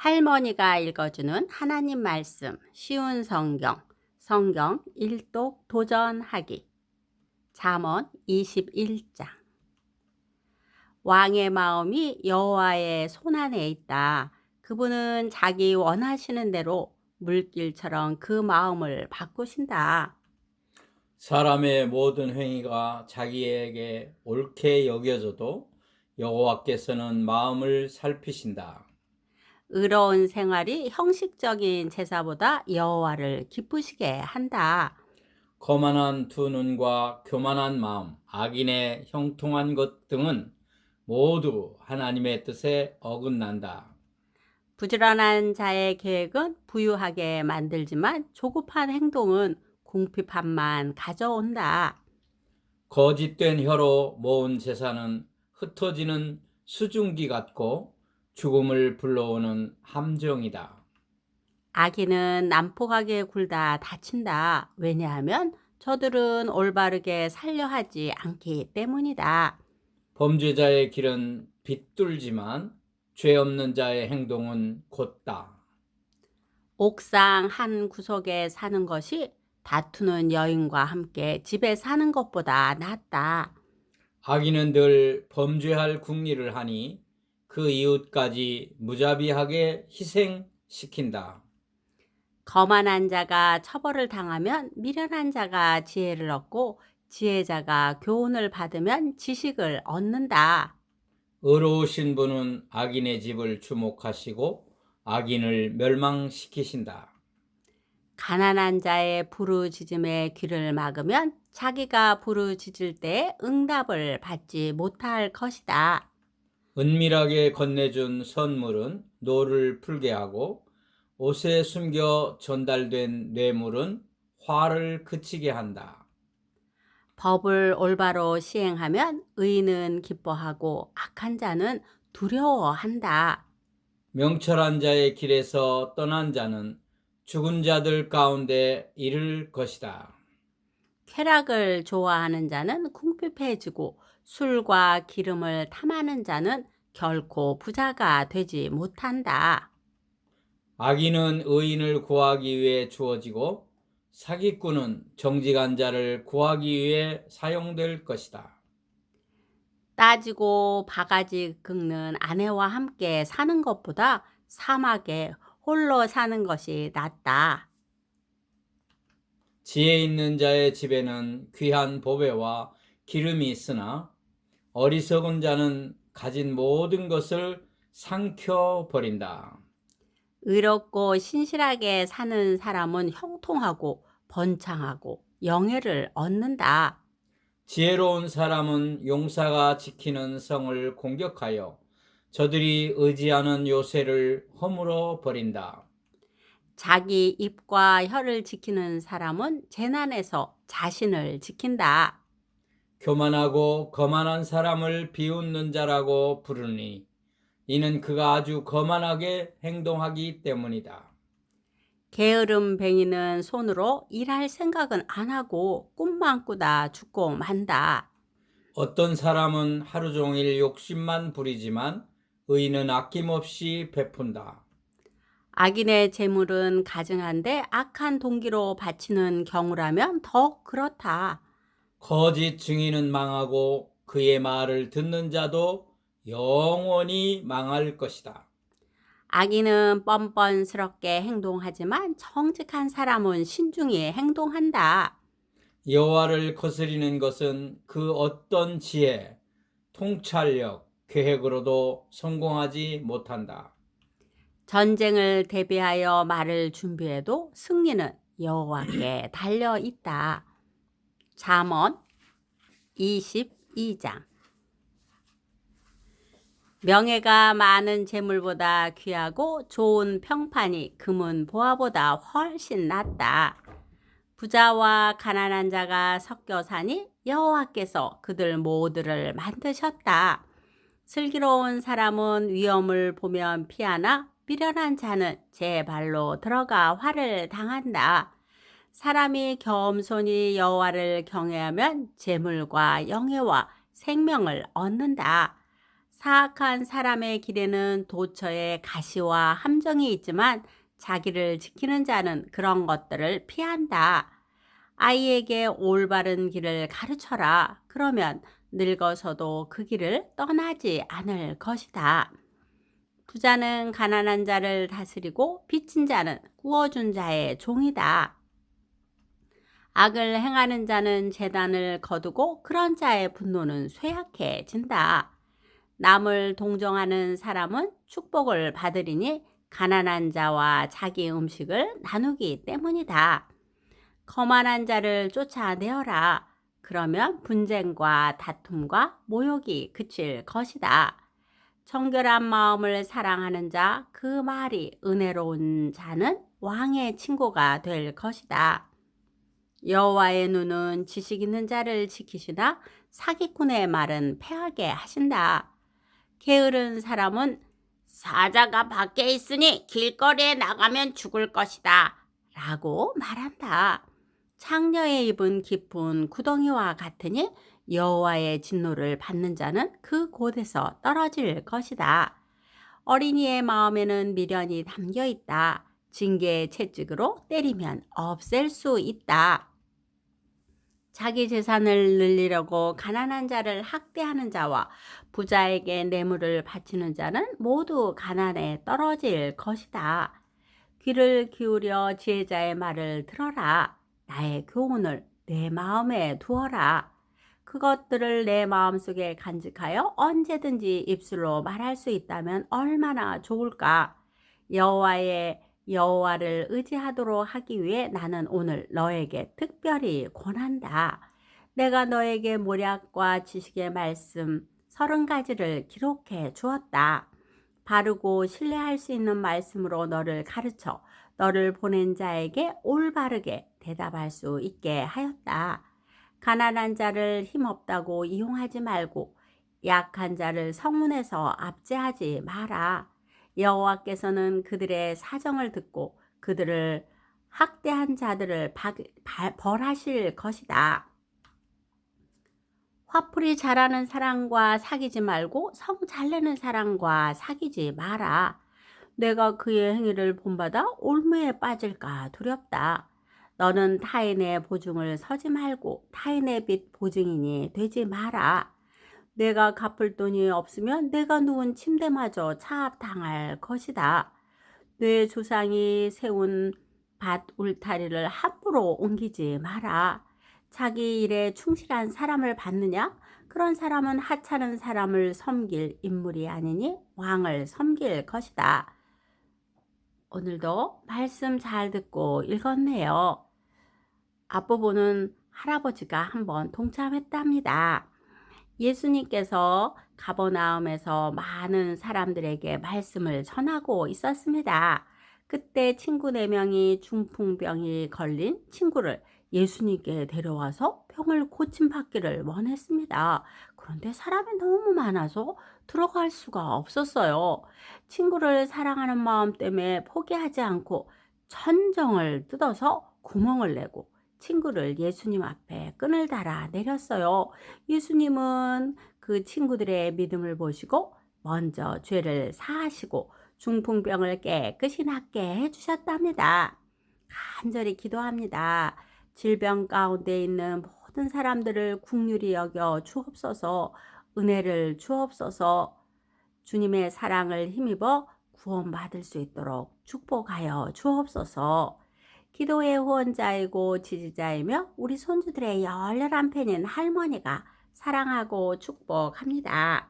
할머니가 읽어주는 하나님 말씀, 쉬운 성경 일독 도전하기. 잠언 21장. 왕의 마음이 여호와의 손안에 있다. 그분은 자기 원하시는 대로 물길처럼 그 마음을 바꾸신다. 사람의 모든 행위가 자기에게 옳게 여겨져도 여호와께서는 마음을 살피신다. 의로운 생활이 형식적인 제사보다 여호와를 기쁘시게 한다. 거만한 두 눈과 교만한 마음, 악인의 형통한 것 등은 모두 하나님의 뜻에 어긋난다. 부지런한 자의 계획은 부유하게 만들지만 조급한 행동은 궁핍함만 가져온다. 거짓된 혀로 모은 재산은 흩어지는 수증기 같고 죽음을 불러오는 함정이다. 악인은 난폭하게 굴다 다친다. 왜냐하면 저들은 올바르게 살려 하지 않기 때문이다. 범죄자의 길은 비뚤지만 죄 없는 자의 행동은 곧다. 옥상 한 구석에 사는 것이 다투는 여인과 함께 집에 사는 것보다 낫다. 악인은 늘 범죄할 궁리를 하니 그 이웃까지 무자비하게 희생시킨다. 거만한 자가 처벌을 당하면 미련한 자가 지혜를 얻고 지혜자가 교훈을 받으면 지식을 얻는다. 의로우신 분은 악인의 집을 주목하시고 악인을 멸망시키신다. 가난한 자의 부르짖음에 귀를 막으면 자기가 부르짖을 때 응답을 받지 못할 것이다. 은밀하게 건네준 선물은 노를 풀게 하고 옷에 숨겨 전달된 뇌물은 화를 그치게 한다. 법을 올바로 시행하면 의인은 기뻐하고 악한 자는 두려워한다. 명철한 자의 길에서 떠난 자는 죽은 자들 가운데 이를 것이다. 쾌락을 좋아하는 자는 궁핍해지고 술과 기름을 탐하는 자는 결코 부자가 되지 못한다. 악인은 의인을 구하기 위해 주어지고 사기꾼은 정직한 자를 구하기 위해 사용될 것이다. 따지고 바가지 긁는 아내와 함께 사는 것보다 사막에 홀로 사는 것이 낫다. 지혜 있는 자의 집에는 귀한 보배와 기름이 있으나 어리석은 자는 가진 모든 것을 삼켜 버린다. 의롭고 신실하게 사는 사람은 형통하고 번창하고 영예를 얻는다. 지혜로운 사람은 용사가 지키는 성을 공격하여 저들이 의지하는 요새를 허물어 버린다. 자기 입과 혀를 지키는 사람은 재난에서 자신을 지킨다. 교만하고 거만한 사람을 비웃는 자라고 부르니 이는 그가 아주 거만하게 행동하기 때문이다. 게으름뱅이는 손으로 일할 생각은 안 하고 꿈만 꾸다 죽고 만다. 어떤 사람은 하루 종일 욕심만 부리지만 의인은 아낌없이 베푼다. 악인의 재물은 가증한데 악한 동기로 바치는 경우라면 더욱 그렇다. 거짓 증인은 망하고 그의 말을 듣는 자도 영원히 망할 것이다. 악인은 뻔뻔스럽게 행동하지만 정직한 사람은 신중히 행동한다. 여호와를 거스리는 것은 그 어떤 지혜, 통찰력, 계획으로도 성공하지 못한다. 전쟁을 대비하여 말을 준비해도 승리는 여호와께 달려 있다. 잠언 22장. 명예가 많은 재물보다 귀하고 좋은 평판이 금은 보화보다 훨씬 낫다. 부자와 가난한 자가 섞여 사니 여호와께서 그들 모두를 만드셨다. 슬기로운 사람은 위험을 보면 피하나 미련한 자는 제 발로 들어가 화를 당한다. 사람이 겸손히 여호와를 경외하면 재물과 영예와 생명을 얻는다. 사악한 사람의 길에는 도처에 가시와 함정이 있지만 자기를 지키는 자는 그런 것들을 피한다. 아이에게 올바른 길을 가르쳐라. 그러면 늙어서도 그 길을 떠나지 않을 것이다. 부자는 가난한 자를 다스리고 빚진 자는 구워준 자의 종이다. 악을 행하는 자는 재단을 거두고 그런 자의 분노는 쇠약해진다. 남을 동정하는 사람은 축복을 받으리니 가난한 자와 자기 음식을 나누기 때문이다. 거만한 자를 쫓아내어라. 그러면 분쟁과 다툼과 모욕이 그칠 것이다. 정결한 마음을 사랑하는 자, 그 말이 은혜로운 자는 왕의 친구가 될 것이다. 여호와의 눈은 지식 있는 자를 지키시나 사기꾼의 말은 패하게 하신다. 게으른 사람은 사자가 밖에 있으니 길거리에 나가면 죽을 것이다 라고 말한다. 창녀의 입은 깊은 구덩이와 같으니 여호와의 진노를 받는 자는 그 곳에서 떨어질 것이다. 어린이의 마음에는 미련이 담겨 있다. 징계의 채찍으로 때리면 없앨 수 있다. 자기 재산을 늘리려고 가난한 자를 학대하는 자와 부자에게 뇌물을 바치는 자는 모두 가난에 떨어질 것이다. 귀를 기울여 지혜자의 말을 들어라. 나의 교훈을 내 마음에 두어라. 그것들을 내 마음속에 간직하여 언제든지 입술로 말할 수 있다면 얼마나 좋을까. 여호와를 의지하도록 하기 위해 나는 오늘 너에게 특별히 권한다. 내가 너에게 모략과 지식의 말씀 30가지를 기록해 주었다. 바르고 신뢰할 수 있는 말씀으로 너를 가르쳐 너를 보낸 자에게 올바르게 대답할 수 있게 하였다. 가난한 자를 힘없다고 이용하지 말고 약한 자를 성문에서 압제하지 마라. 여호와께서는 그들의 사정을 듣고 그들을 학대한 자들을 벌하실 것이다. 화풀이 잘하는 사람과 사귀지 말고 성 잘내는 사람과 사귀지 마라. 내가 그의 행위를 본받아 올무에 빠질까 두렵다. 너는 타인의 보증을 서지 말고 타인의 빚 보증인이 되지 마라. 내가 갚을 돈이 없으면 내가 누운 침대마저 차압당할 것이다. 내 조상이 세운 밭 울타리를 함부로 옮기지 마라. 자기 일에 충실한 사람을 받느냐? 그런 사람은 하찮은 사람을 섬길 인물이 아니니 왕을 섬길 것이다. 오늘도 말씀 잘 듣고 읽었네요. 앞부분은 할아버지가 한번 동참했답니다. 예수님께서 가버나움에서 많은 사람들에게 말씀을 전하고 있었습니다. 그때 친구 4명이 중풍병이 걸린 친구를 예수님께 데려와서 병을 고침받기를 원했습니다. 그런데 사람이 너무 많아서 들어갈 수가 없었어요. 친구를 사랑하는 마음 때문에 포기하지 않고 천정을 뜯어서 구멍을 내고 친구를 예수님 앞에 끈을 달아 내렸어요. 예수님은 그 친구들의 믿음을 보시고 먼저 죄를 사하시고 중풍병을 깨끗이 낫게 해주셨답니다. 간절히 기도합니다. 질병 가운데 있는 모든 사람들을 긍휼히 여겨 주옵소서. 은혜를 주옵소서. 주님의 사랑을 힘입어 구원받을 수 있도록 축복하여 주옵소서. 기도의 후원자이고 지지자이며 우리 손주들의 열렬한 팬인 할머니가 사랑하고 축복합니다.